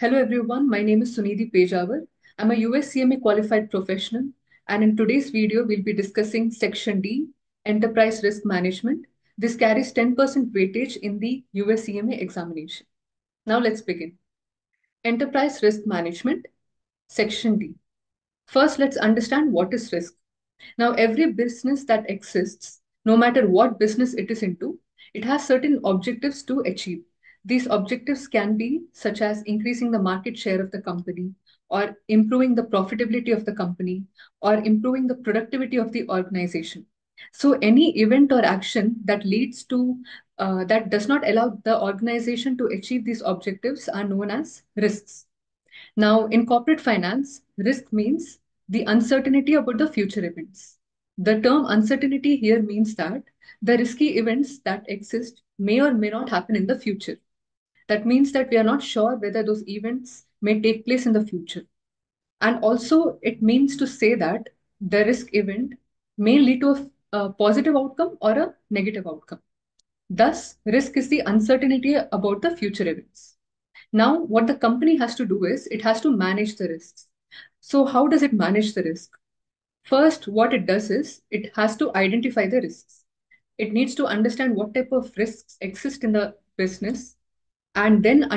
Hello everyone, my name is Sunidhi Pejavara. I'm a US CMA qualified professional, and in today's video we'll be discussing Section D, Enterprise Risk Management. This carries 10% weightage in the US CMA examination. Now let's begin. Enterprise Risk Management, Section D. First, let's understand what is risk. Now, every business that exists, no matter what business it is into, it has certain objectives to achieve. These objectives can be such as increasing the market share of the company, or improving the profitability of the company, or improving the productivity of the organization. So, any event or action that leads to that does not allow the organization to achieve these objectives are known as risks. Now, in corporate finance, risk means the uncertainty about the future events. The term uncertainty here means that the risky events that exist may or may not happen in the future. That means that we are not sure whether those events may take place in the future. And also, it means to say that the risk event may lead to a positive outcome or a negative outcome. Thus, risk is the uncertainty about the future events. Now, what the company has to do is it has to manage the risks. So, how does it manage the risk? First, what it does is it has to identify the risks. It needs to understand what type of risks exist in the business, and then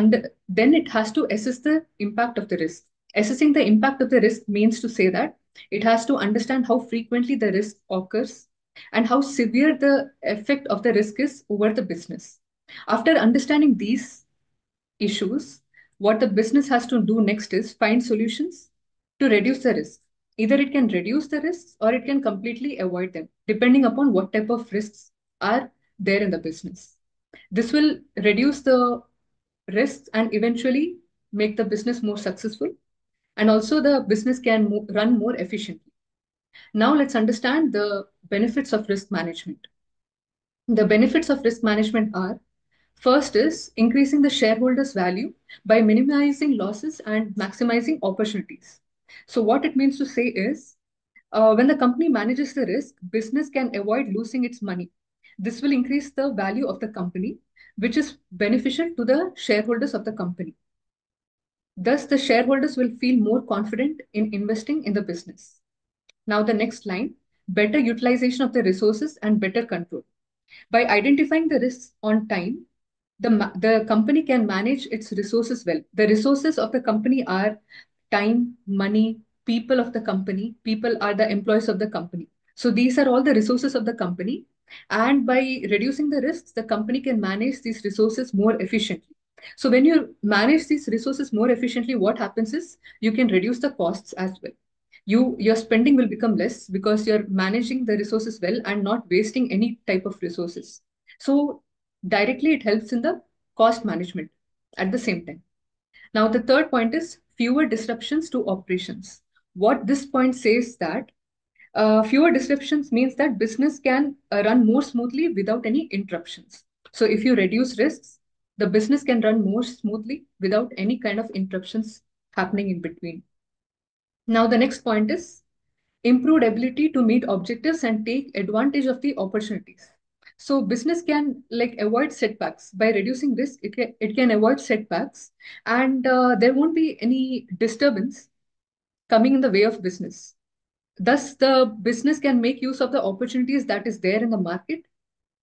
it has to assess the impact of the risk. Assessing the impact of the risk means to say that it has to understand how frequently the risk occurs and how severe the effect of the risk is over the business. After understanding these issues, what the business has to do next is find solutions to reduce the risk. Either it can reduce the risks or it can completely avoid them, depending upon what type of risks are there in the business. This will reduce the risks and eventually make the business more successful, and also the business can run more efficiently. Now let's understand the benefits of risk management. The benefits of risk management are: first is increasing the shareholders' value by minimizing losses and maximizing opportunities. So, what it means to say is when the company manages the risk, business can avoid losing its money. This will increase the value of the company, which is beneficial to the shareholders of the company. Thus, the shareholders will feel more confident in investing in the business. Now, the next line: better utilization of the resources and better control. By identifying the risks on time, the company can manage its resources well. The resources of the company are time, money, people of the company. People are the employees of the company. So these are all the resources of the company. And by reducing the risks, the company can manage these resources more efficiently. So when you manage these resources more efficiently, what happens is you can reduce the costs as well. Your spending will become less because you're managing the resources well and not wasting any type of resources. So directly it helps in the cost management at the same time. Now the third point is fewer disruptions to operations. What this point says that fewer disruptions means that business can run more smoothly without any interruptions. So if you reduce risks, the business can run more smoothly without any kind of interruptions happening in between. Now the next point is improved ability to meet objectives and take advantage of the opportunities. So business can like avoid setbacks by reducing risk. It can avoid setbacks, and there won't be any disturbance coming in the way of business. Thus, the business can make use of the opportunities that is there in the market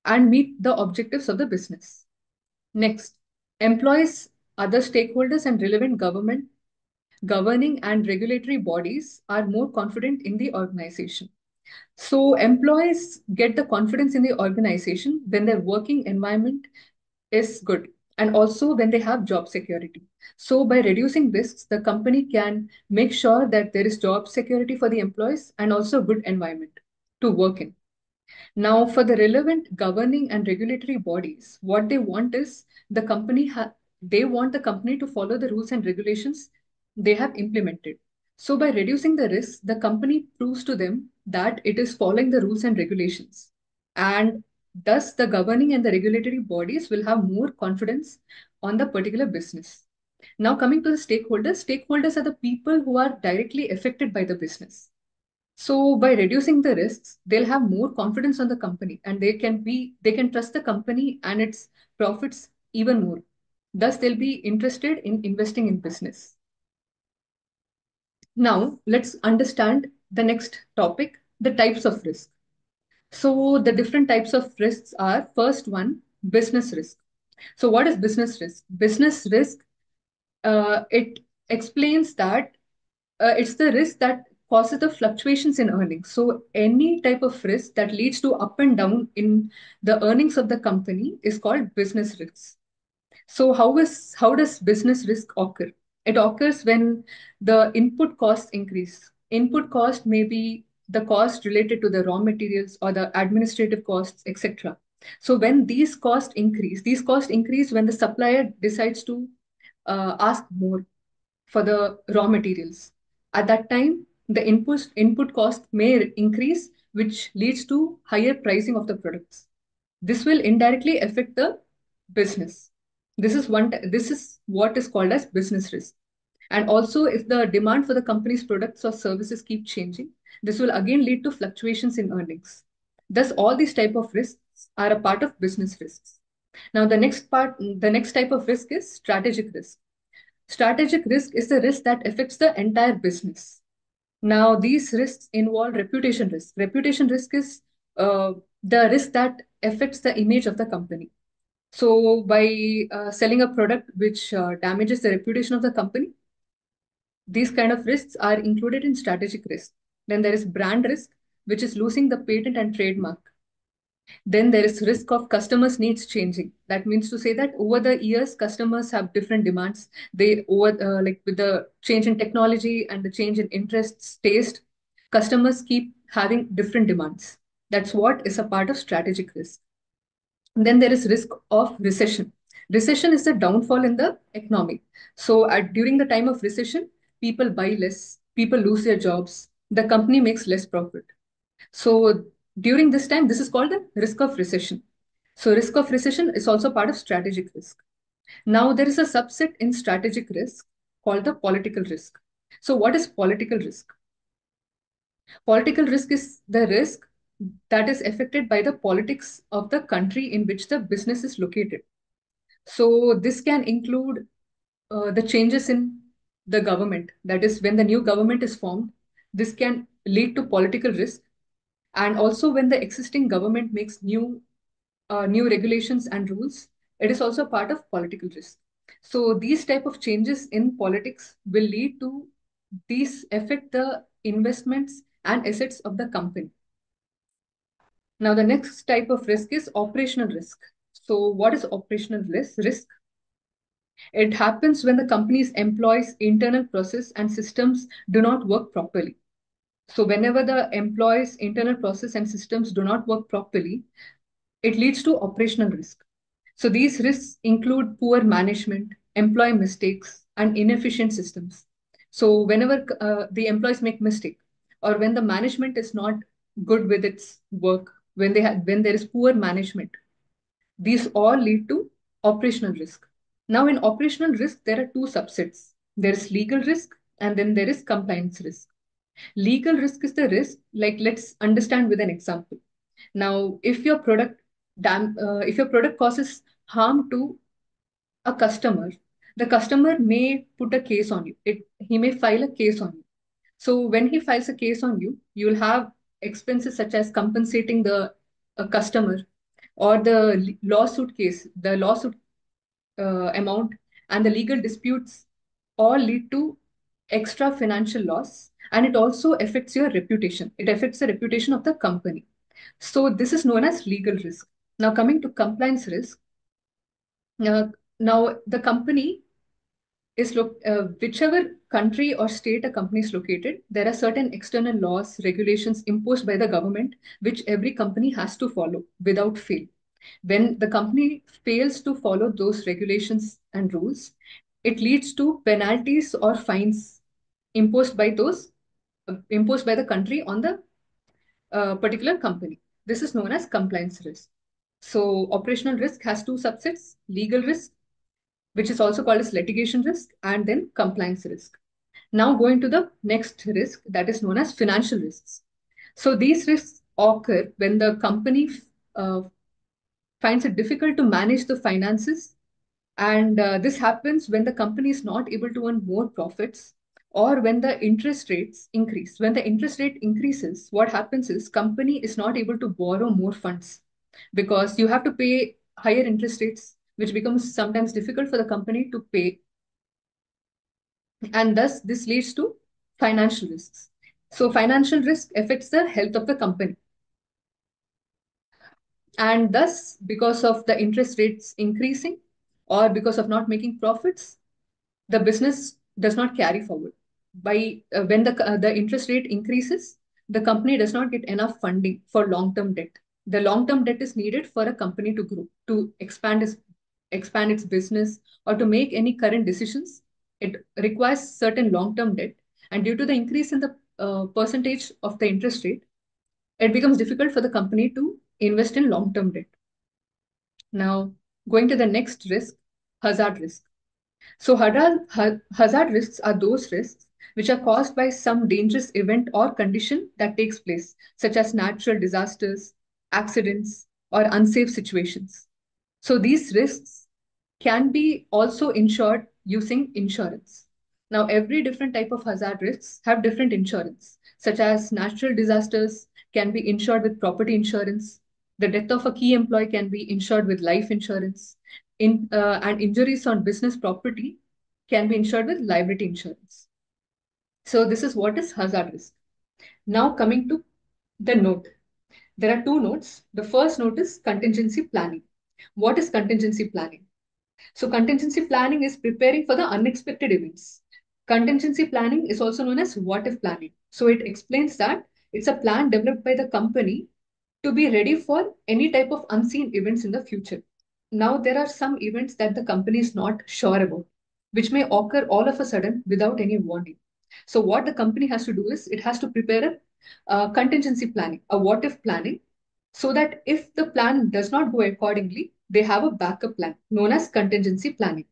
and meet the objectives of the business. Next, employees, other stakeholders, and relevant government, governing and regulatory bodies are more confident in the organization. So employees get the confidence in the organization when their working environment is good and also when they have job security. So by reducing risks, the company can make sure that there is job security for the employees and also good environment to work in. Now, for the relevant governing and regulatory bodies, what they want is they want the company to follow the rules and regulations they have implemented. So, by reducing the risk, the company proves to them that it is following the rules and regulations. And thus, the governing and the regulatory bodies will have more confidence on the particular business. Now, coming to the stakeholders are the people who are directly affected by the business. So by reducing the risks, they'll have more confidence on the company and they can trust the company and its profits even more. Thus, they'll be interested in investing in business. Now, let's understand the next topic, the types of risk. So, the different types of risks are first one, business risk. So, what is business risk? Business risk, it explains that it's the risk that causes the fluctuations in earnings. So, any type of risk that leads to up and down in the earnings of the company is called business risk. So how does business risk occur? It occurs when the input costs increase. Input cost may be the cost related to the raw materials or the administrative costs, etc. So when these costs increase when the supplier decides to ask more for the raw materials. At that time, the input cost may increase, which leads to higher pricing of the products. This will indirectly affect the business. This is what is called as business risk. And also, if the demand for the company's products or services keep changing, this will again lead to fluctuations in earnings. Thus, all these type of risks are a part of business risks. Now, the next type of risk is strategic risk. Strategic risk is the risk that affects the entire business. Now, these risks involve reputation risk. Reputation risk is the risk that affects the image of the company. So, by selling a product which damages the reputation of the company, these kind of risks are included in strategic risk. Then there is brand risk, which is losing the patent and trademark. Then there is risk of customers' needs changing. That means to say that over the years, customers have different demands. They over like with the change in technology and the change in interests, taste, customers keep having different demands. That's what is a part of strategic risk. And then there is risk of recession. Recession is the downfall in the economy. So during the time of recession, people buy less, people lose their jobs, the company makes less profit. So during this time, this is called the risk of recession. So risk of recession is also part of strategic risk. Now there is a subset in strategic risk called the political risk. So what is political risk? Political risk is the risk that is affected by the politics of the country in which the business is located. So this can include the changes in the government. That is, when the new government is formed, this can lead to political risk. And also, when the existing government makes new regulations and rules, it is also part of political risk. So these type of changes in politics will lead to these affect the investments and assets of the company. Now, the next type of risk is operational risk. So, what is operational risk? It happens when the company's employees' internal process and systems do not work properly. So, whenever the employees' internal process and systems do not work properly, it leads to operational risk. So, these risks include poor management, employee mistakes, and inefficient systems. So, whenever the employees make mistake, or when the management is not good with its work, when there is poor management, these all lead to operational risk. Now, in operational risk, there are two subsets. There is legal risk and then there is compliance risk. Legal risk is the risk, like let's understand with an example. Now, if your product causes harm to a customer, the customer may put a case on you. He may file a case on you. So when he files a case on you, you will have expenses such as compensating the customer or the lawsuit amount and the legal disputes all lead to extra financial loss, and it also affects your reputation. It affects the reputation of the company. So this is known as legal risk. Now coming to compliance risk. Now the company whichever country or state a company is located, there are certain external laws, regulations imposed by the government, which every company has to follow without fail. When the company fails to follow those regulations and rules, it leads to penalties or fines imposed by the country on the particular company. This is known as compliance risk. So operational risk has two subsets: legal risk, which is also called as litigation risk, and then compliance risk. Now going to the next risk, that is known as financial risks. So these risks occur when the company uh, finds it difficult to manage the finances And this happens when the company is not able to earn more profits or when the interest rates increase. When the interest rate increases, what happens is company is not able to borrow more funds because you have to pay higher interest rates, which becomes sometimes difficult for the company to pay. And thus, this leads to financial risks. So, financial risk affects the health of the company. And thus, because of the interest rates increasing or because of not making profits, the business does not carry forward. By when the interest rate increases, the company does not get enough funding for long term debt. The long term debt is needed for a company to grow, to expand its business, or to make any current decisions. It requires certain long term debt, and due to the increase in the percentage of the interest rate, it becomes difficult for the company to invest in long term debt. Now, going to the next risk, hazard risk. So hazard risks are those risks which are caused by some dangerous event or condition that takes place, such as natural disasters, accidents, or unsafe situations. So these risks can be also insured using insurance. Now, every different type of hazard risks have different insurance, such as natural disasters can be insured with property insurance. The death of a key employee can be insured with life insurance. And injuries on business property can be insured with liability insurance. So this is what is hazard risk. Now coming to the note. There are two notes. The first note is contingency planning. What is contingency planning? So contingency planning is preparing for the unexpected events. Contingency planning is also known as what if planning. So it explains that it's a plan developed by the company to be ready for any type of unseen events in the future. Now, there are some events that the company is not sure about, which may occur all of a sudden without any warning. So, what the company has to do is it has to prepare a contingency planning, a what if planning, so that if the plan does not go accordingly, they have a backup plan known as contingency planning.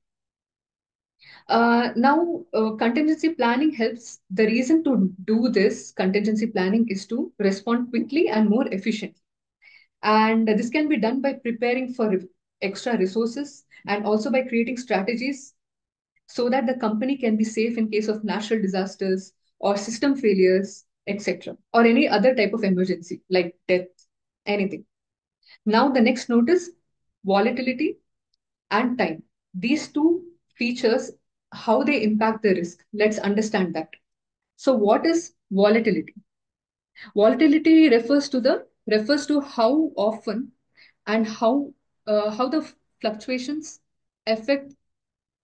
Contingency planning helps. The reason to do this contingency planning is to respond quickly and more efficiently. And this can be done by preparing for extra resources and also by creating strategies so that the company can be safe in case of natural disasters or system failures, etc., or any other type of emergency like death, anything. Now, the next note is volatility and time. These two features, how they impact the risk. Let's understand that. So, what is volatility? Volatility refers to how often and how the fluctuations affect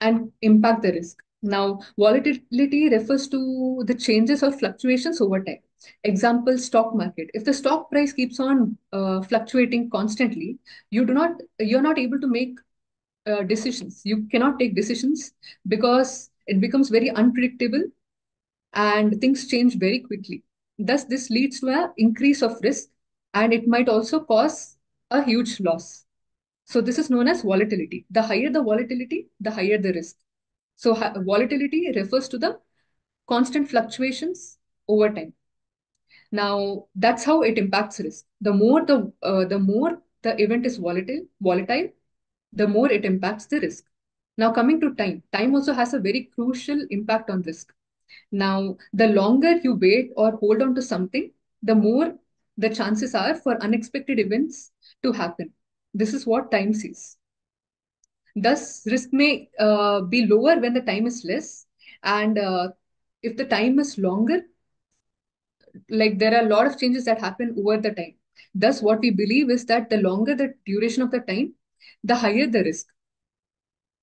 and impact the risk. Now, volatility refers to the changes or fluctuations over time. Example, stock market. If the stock price keeps on fluctuating constantly, you're not able to make decisions. You cannot take decisions because it becomes very unpredictable and things change very quickly. Thus, this leads to an increase of risk and it might also cause a huge loss. So, this is known as volatility. The higher the volatility, the higher the risk. So, volatility refers to the constant fluctuations over time. Now, that's how it impacts risk. The more the event is volatile, the more it impacts the risk. Now, coming to time, time also has a very crucial impact on risk. Now, the longer you wait or hold on to something, the more the chances are for unexpected events to happen. This is what time sees. Thus, risk may be lower when the time is less, and if the time is longer, like there are a lot of changes that happen over the time. Thus, what we believe is that the longer the duration of the time, the higher the risk.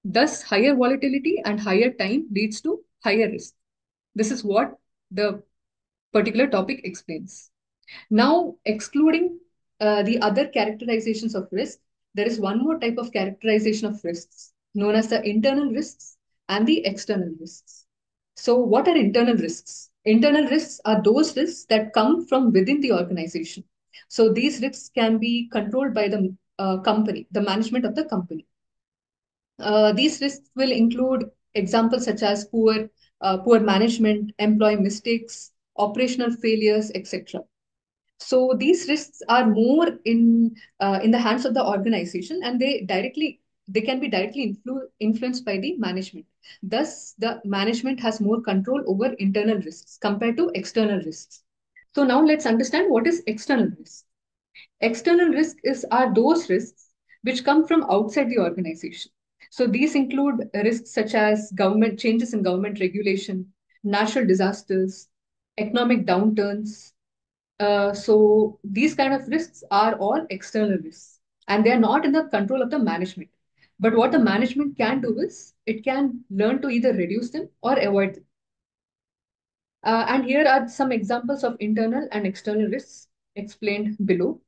Thus, higher volatility and higher time leads to higher risk. This is what the particular topic explains. Now, excluding the other characterizations of risk, there is one more type of characterization of risks known as the internal risks and the external risks. So, what are internal risks? Internal risks are those risks that come from within the organization. So, these risks can be controlled by the company, the management of the company. These risks will include examples such as poor management, employee mistakes, operational failures, etc. So these risks are more in the hands of the organization, and they directly they can be directly influenced by the management. Thus, the management has more control over internal risks compared to external risks. So now let's understand what is external risk. External risk are those risks which come from outside the organization. So these include risks such as government changes in government regulation, natural disasters, economic downturns. So these kind of risks are all external risks, and they are not in the control of the management. But what the management can do is it can learn to either reduce them or avoid them. And here are some examples of internal and external risks explained below.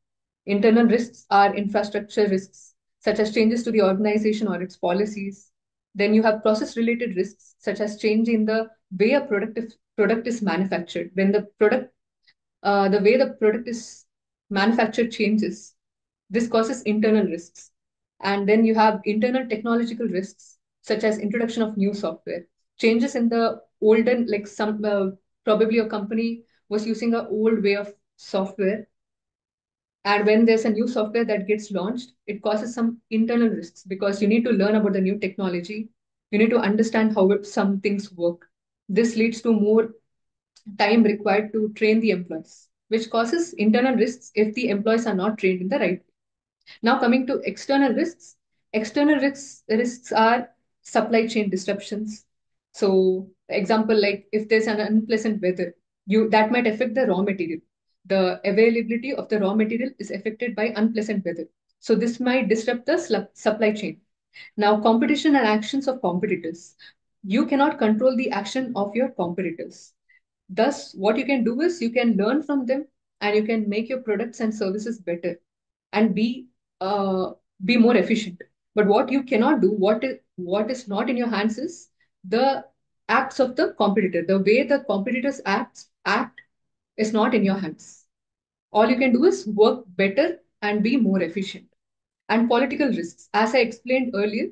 Internal risks are infrastructure risks, such as changes to the organization or its policies. Then you have process related risks, such as change in the way a product is manufactured. When the way the product is manufactured changes, this causes internal risks. And then you have internal technological risks, such as introduction of new software, changes in the olden, like some probably a company was using an old way of software, and when there's a new software that gets launched, it causes some internal risks because you need to learn about the new technology. You need to understand how some things work. This leads to more time required to train the employees, which causes internal risks if the employees are not trained in the right way. Now, coming to external risks are supply chain disruptions. So, example like if there's an unpleasant weather, you that might affect the raw material. The availability of the raw material is affected by unpleasant weather. So, this might disrupt the supply chain. Now, competition and actions of competitors. You cannot control the action of your competitors. Thus, what you can do is you can learn from them and you can make your products and services better and uh, be more efficient. But what you cannot do, what is not in your hands is the acts of the competitor. The way the competitors act is not in your hands. All you can do is work better and be more efficient. And political risks, as I explained earlier,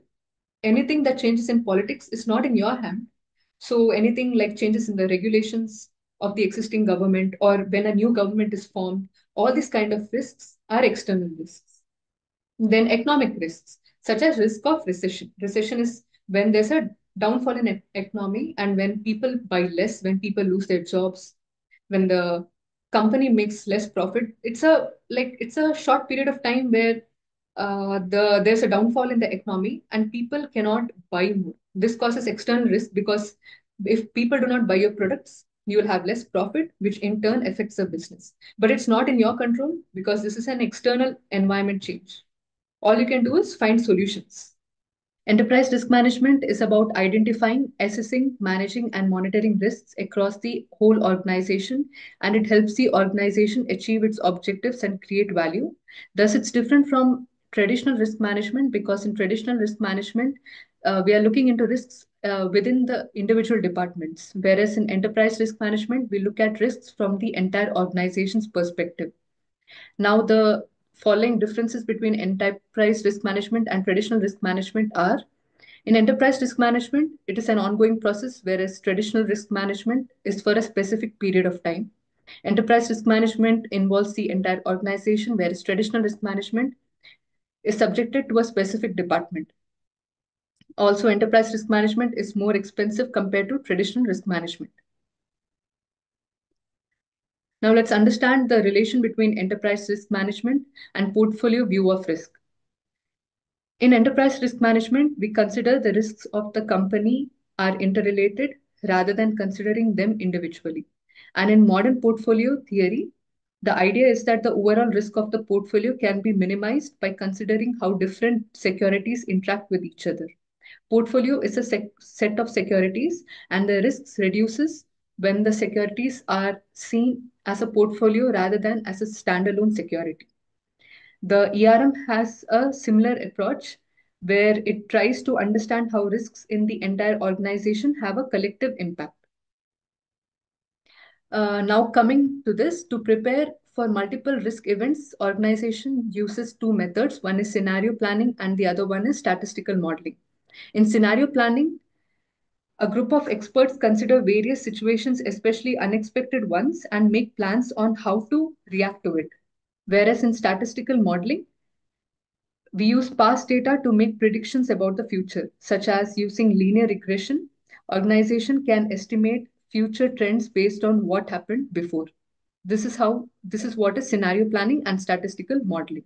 anything that changes in politics is not in your hand. So anything like changes in the regulations of the existing government or when a new government is formed, all these kind of risks are external risks. Then economic risks, such as risk of recession. Recession is when there's a downfall in economy and when people buy less, when people lose their jobs, when the company makes less profit. It's a short period of time where there's a downfall in the economy and people cannot buy more. This causes external risk because if people do not buy your products, you will have less profit, which in turn affects the business. But it's not in your control because this is an external environment change. All you can do is find solutions. Enterprise risk management is about identifying, assessing, managing, and monitoring risks across the whole organization, and it helps the organization achieve its objectives and create value. Thus, it's different from traditional risk management because in traditional risk management, we are looking into risks within the individual departments, whereas in enterprise risk management, we look at risks from the entire organization's perspective. Now, the following differences between enterprise risk management and traditional risk management are: in enterprise risk management, it is an ongoing process, whereas traditional risk management is for a specific period of time. Enterprise risk management involves the entire organization, whereas traditional risk management is subjected to a specific department. Also, enterprise risk management is more expensive compared to traditional risk management. Now, let's understand the relation between enterprise risk management and portfolio view of risk. In enterprise risk management, we consider the risks of the company are interrelated rather than considering them individually. And in modern portfolio theory, the idea is that the overall risk of the portfolio can be minimized by considering how different securities interact with each other. Portfolio is a set of securities, and the risks reduces when the securities are seen as a portfolio rather than as a standalone security. The ERM has a similar approach where it tries to understand how risks in the entire organization have a collective impact. Now coming to this, to prepare for multiple risk events, organization uses two methods. One is scenario planning and the other one is statistical modeling. In scenario planning, a group of experts consider various situations, especially unexpected ones, and make plans on how to react to it. Whereas in statistical modeling, We use past data to make predictions about the future, such as using linear regression. Organization can estimate future trends based on what happened before. This is what is scenario planning and statistical modeling.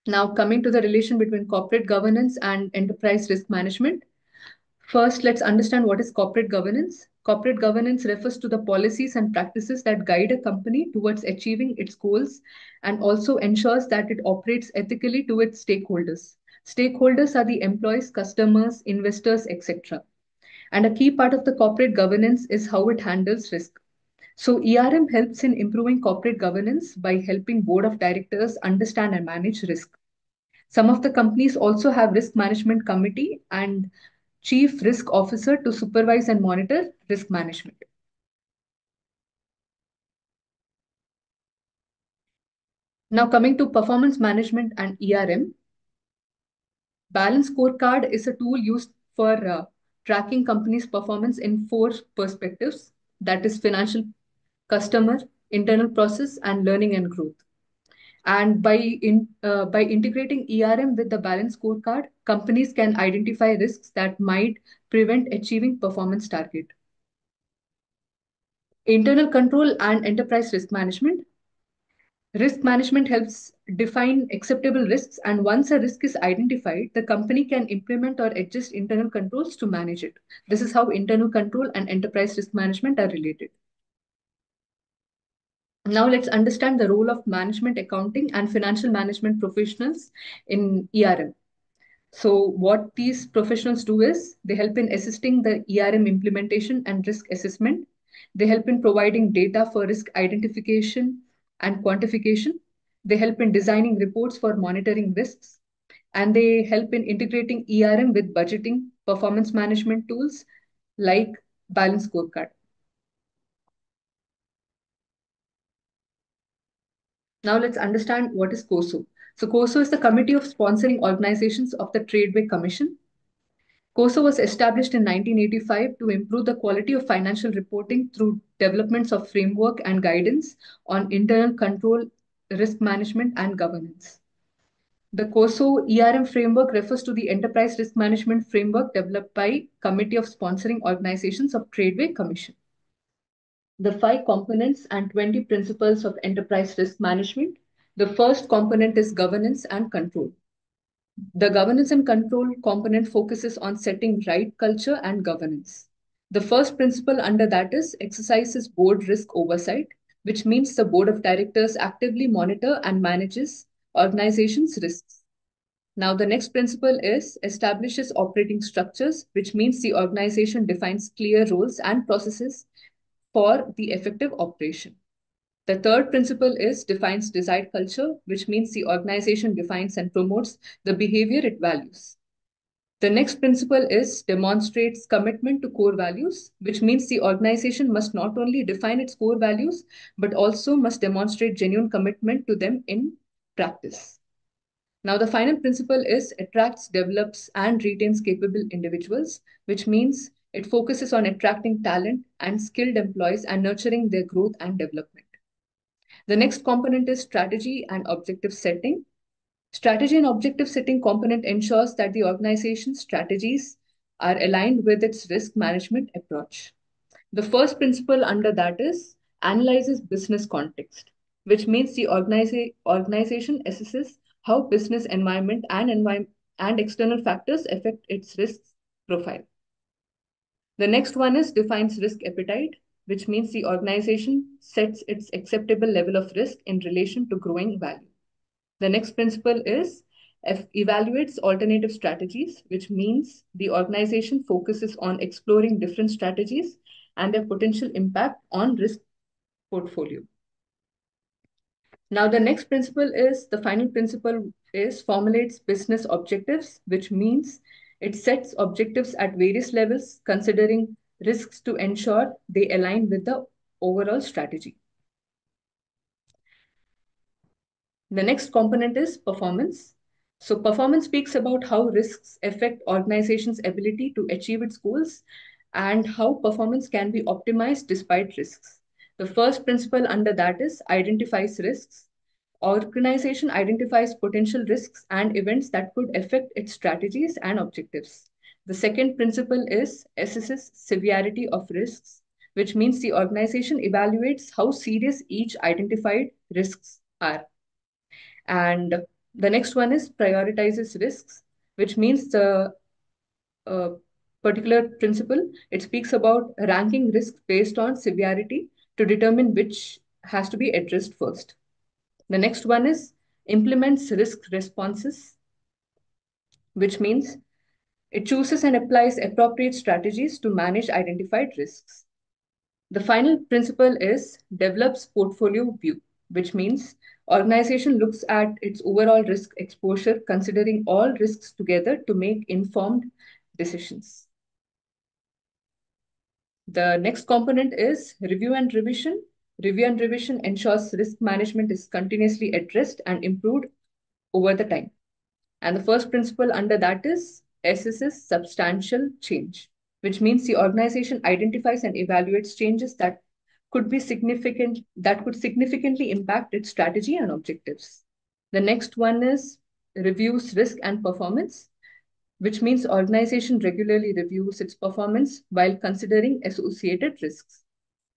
Now, coming to the relation between corporate governance and enterprise risk management. First, let's understand what is corporate governance. Corporate governance refers to the policies and practices that guide a company towards achieving its goals and also ensures that it operates ethically to its stakeholders. Stakeholders are the employees, customers, investors, etc. And a key part of the corporate governance is how it handles risk. So, ERM helps in improving corporate governance by helping board of directors understand and manage risk. Some of the companies also have risk management committee and chief risk officer to supervise and monitor risk management. Now coming to performance management and ERM, balance scorecard is a tool used for tracking companies' performance in four perspectives, that is financial, customer, internal process, and learning and growth. And by integrating ERM with the balance scorecard, companies can identify risks that might prevent achieving performance target. Internal control and enterprise risk management. Risk management helps define acceptable risks, and once a risk is identified, the company can implement or adjust internal controls to manage it. This is how internal control and enterprise risk management are related. Now let's understand the role of management accounting and financial management professionals in ERM. So what these professionals do is they help in assisting the ERM implementation and risk assessment. They help in providing data for risk identification and quantification. They help in designing reports for monitoring risks. And they help in integrating ERM with budgeting, performance management tools like balance scorecard. Now let's understand what is COSO. So COSO is the Committee of Sponsoring Organizations of the Tradeway Commission. COSO was established in 1985 to improve the quality of financial reporting through developments of framework and guidance on internal control, risk management, and governance. The COSO ERM framework refers to the enterprise risk management framework developed by Committee of Sponsoring Organizations of Tradeway Commission. The five components and 20 principles of enterprise risk management. The first component is governance and control. The governance and control component focuses on setting right culture and governance. The first principle under that is exercises board risk oversight, which means the board of directors actively monitor and manages organizations' risks. Now, the next principle is establishes operating structures, which means the organization defines clear roles and processes for the effective operation. The third principle is defines desired culture, which means the organization defines and promotes the behavior it values. The next principle is demonstrates commitment to core values, which means the organization must not only define its core values, but also must demonstrate genuine commitment to them in practice. Now, the final principle is attracts, develops, and retains capable individuals, which means it focuses on attracting talent and skilled employees and nurturing their growth and development. The next component is strategy and objective setting. Strategy and objective setting component ensures that the organization's strategies are aligned with its risk management approach. The first principle under that is analyzes business context, which means the organization assesses how business environment and external factors affect its risk profile. The next one is defines risk appetite, which means the organization sets its acceptable level of risk in relation to growing value. The next principle is evaluates alternative strategies, which means the organization focuses on exploring different strategies and their potential impact on risk portfolio. Now, the next principle is the final principle is formulates business objectives, which means it sets objectives at various levels, considering risks to ensure they align with the overall strategy. The next component is performance. So performance speaks about how risks affect organization's ability to achieve its goals and how performance can be optimized despite risks. The first principle under that is identifies risks. Organization identifies potential risks and events that could affect its strategies and objectives. The second principle is assesses severity of risks, which means the organization evaluates how serious each identified risks are. And the next one is prioritizes risks, which means the uh, particular principle, it speaks about ranking risks based on severity to determine which has to be addressed first. The next one is implements risk responses, which means it chooses and applies appropriate strategies to manage identified risks. The final principle is develops portfolio view, which means organization looks at its overall risk exposure, considering all risks together to make informed decisions. The next component is review and revision. Review and revision ensures risk management is continuously addressed and improved over the time. And the first principle under that is assesses substantial change, which means the organization identifies and evaluates changes that could significantly impact its strategy and objectives. The next one is reviews risk and performance, which means organization regularly reviews its performance while considering associated risks.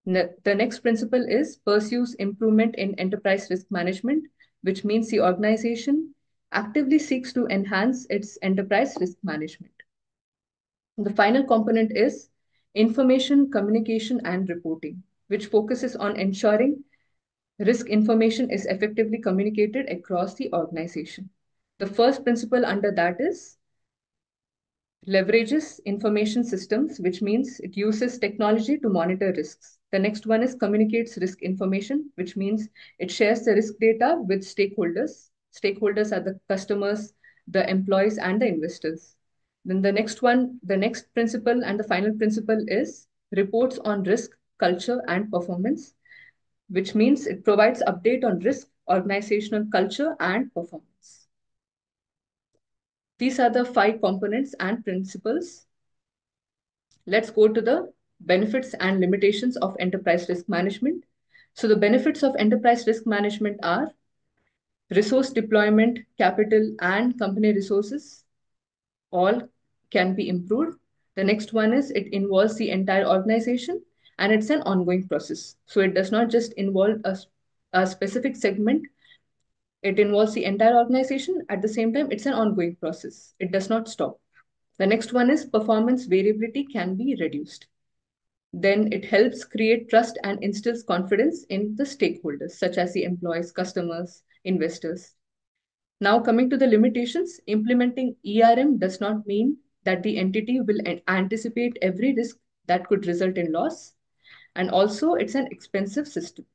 The next principle is pursues improvement in enterprise risk management, which means the organization actively seeks to enhance its enterprise risk management. The final component is information, communication, and reporting, which focuses on ensuring risk information is effectively communicated across the organization. The first principle under that is leverages information systems, which means it uses technology to monitor risks. The next one is communicates risk information, which means it shares the risk data with stakeholders. Stakeholders are the customers, the employees, and the investors. Then the next principle and the final principle is reports on risk, culture, and performance, which means it provides update on risk, organizational culture, and performance. These are the 5 components and principles. Let's go to the benefits and limitations of enterprise risk management. So the benefits of enterprise risk management are resource deployment, capital, and company resources all can be improved. The next one is it involves the entire organization and it's an ongoing process. So it does not just involve a specific segment, it involves the entire organization. At the same time, it's an ongoing process. It does not stop. The next one is performance variability can be reduced. Then it helps create trust and instills confidence in the stakeholders, such as the employees, customers, investors. Now, coming to the limitations, implementing ERM does not mean that the entity will anticipate every risk that could result in loss. And also, it's an expensive system.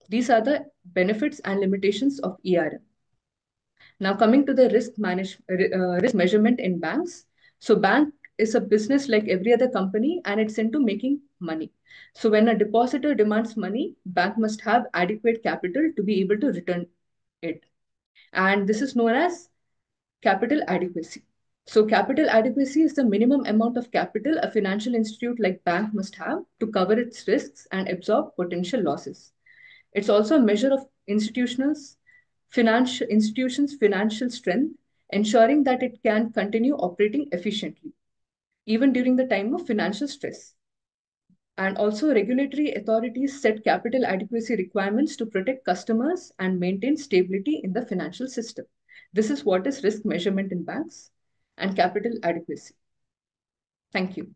These are the benefits and limitations of ERM. Now, coming to the risk measurement in banks. So, bank is a business like every other company, and it's into making money. So, when a depositor demands money, bank must have adequate capital to be able to return it, and this is known as capital adequacy. So, capital adequacy is the minimum amount of capital a financial institute like bank must have to cover its risks and absorb potential losses. It's also a measure of institutions' financial strength, ensuring that it can continue operating efficiently, even during the time of financial stress. And also, regulatory authorities set capital adequacy requirements to protect customers and maintain stability in the financial system. This is what is risk measurement in banks and capital adequacy. Thank you.